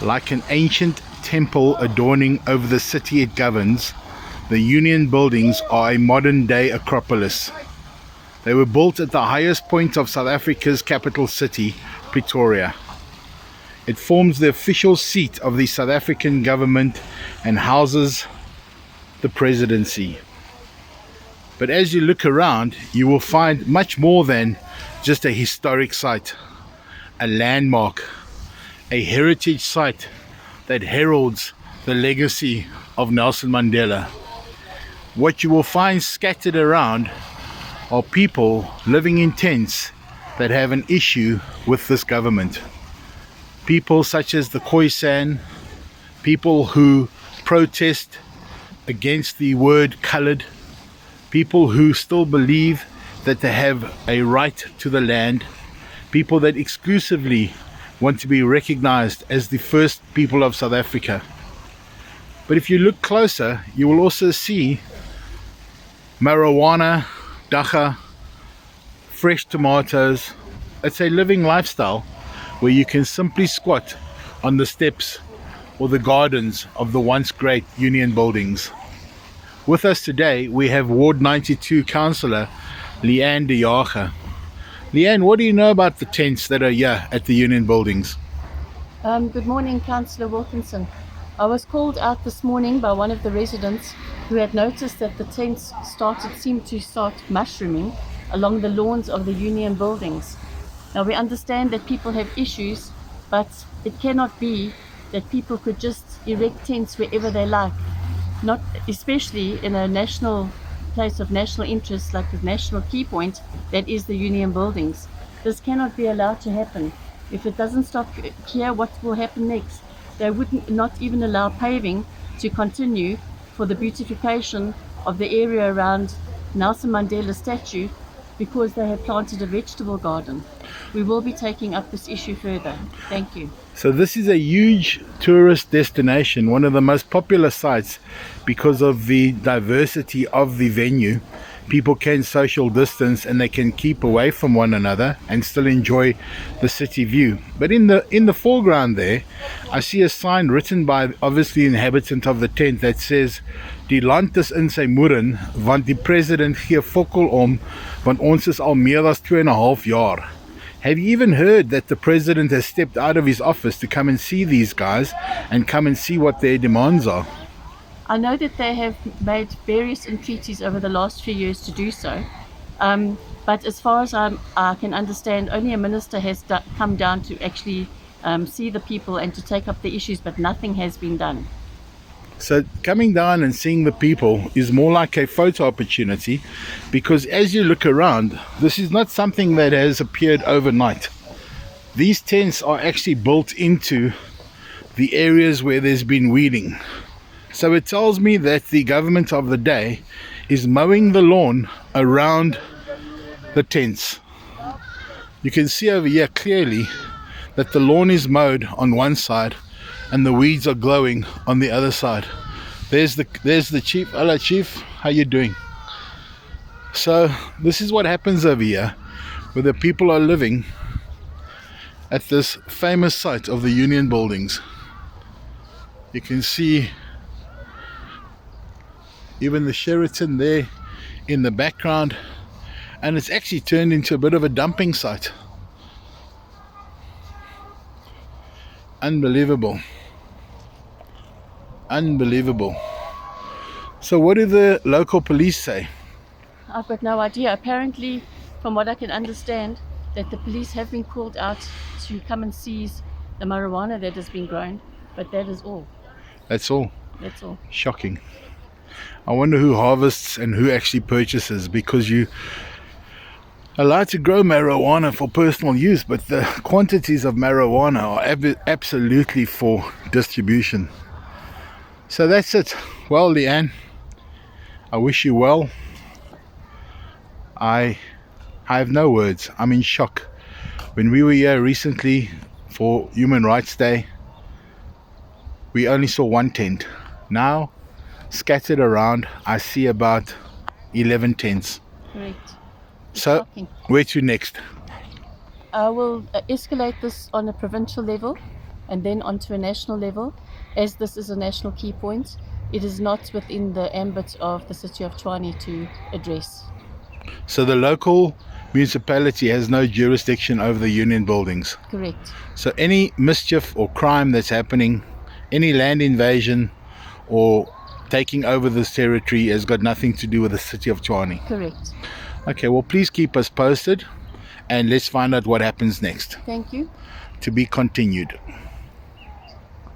Like an ancient temple adorning over the city it governs, the Union buildings are a modern-day acropolis. They were built at the highest point of South Africa's capital city, Pretoria. It forms the official seat of the South African government and houses the presidency. But as you look around, you will find much more than just a historic site, a landmark, a heritage site that heralds the legacy of Nelson Mandela. What you will find scattered around are people living in tents that have an issue with this government. People such as the Khoisan, people who protest against the word colored, people who still believe that they have a right to the land, people that exclusively want to be recognized as the first people of South Africa. But if you look closer, you will also see marijuana, dagga, fresh tomatoes. It's a living lifestyle where you can simply squat on the steps or the gardens of the once great Union buildings. With us today we have Ward 92 Councillor Leanne de Jager. Leanne, what do you know about the tents that are here at the Union buildings? Good morning, Councillor Wilkinson. I was called out this morning by one of the residents who had noticed that the tents seemed to start mushrooming along the lawns of the Union buildings. Now we understand that people have issues, but it cannot be that people could just erect tents wherever they like, not especially in a national place of national interest like the national key point that is the Union buildings. This cannot be allowed to happen. If it doesn't stop here, what will happen next? They would not even allow paving to continue for the beautification of the area around Nelson Mandela statue because they have planted a vegetable garden. We will be taking up this issue further. Thank you. So this is a huge tourist destination, one of the most popular sites because of the diversity of the venue. People can social distance and they can keep away from one another and still enjoy the city view. But in the foreground there, I see a sign written by obviously an inhabitant of the tent that says, "Die land is in sy moeren, want die president gee fokol om, want ons is al meer as 2.5 jaar." Have you even heard that the president has stepped out of his office to come and see these guys and come and see what their demands are? I know that they have made various entreaties over the last few years to do so, but as far as I can understand, only a minister has come down to actually see the people and to take up the issues, but nothing has been done. So coming down and seeing the people is more like a photo opportunity, because as you look around, this is not something that has appeared overnight. These tents are actually built into the areas where there's been weeding. So it tells me that the government of the day is mowing the lawn around the tents. You can see over here clearly that the lawn is mowed on one side and the weeds are glowing on the other side. There's the chief. Hello chief, how you doing? So this is what happens over here, where the people are living at this famous site of the Union buildings. You can see even the Sheraton there in the background, and it's actually turned into a bit of a dumping site. Unbelievable. Unbelievable. So what do the local police say? I've got no idea. Apparently, from what I can understand, that the police have been called out to come and seize the marijuana that has been grown, but that is all. That's all? That's all. Shocking. I wonder who harvests and who actually purchases, because you allowed to grow marijuana for personal use, but the quantities of marijuana are absolutely for distribution. So that's it. Well, Leanne, I wish you well. I have no words. I'm in shock. When we were here recently for Human Rights Day, we only saw one tent. Now, scattered around, I see about 11 tents. Correct. So, Shocking. where to next? I will escalate this on a provincial level and then onto a national level. As this is a national key point, it is not within the ambit of the city of Tshwane to address. So the local municipality has no jurisdiction over the union buildings. Correct. So any mischief or crime that's happening, any land invasion or taking over this territory has got nothing to do with the city of Tshwane. Correct. Okay, well, please keep us posted and let's find out what happens next. Thank you. To be continued.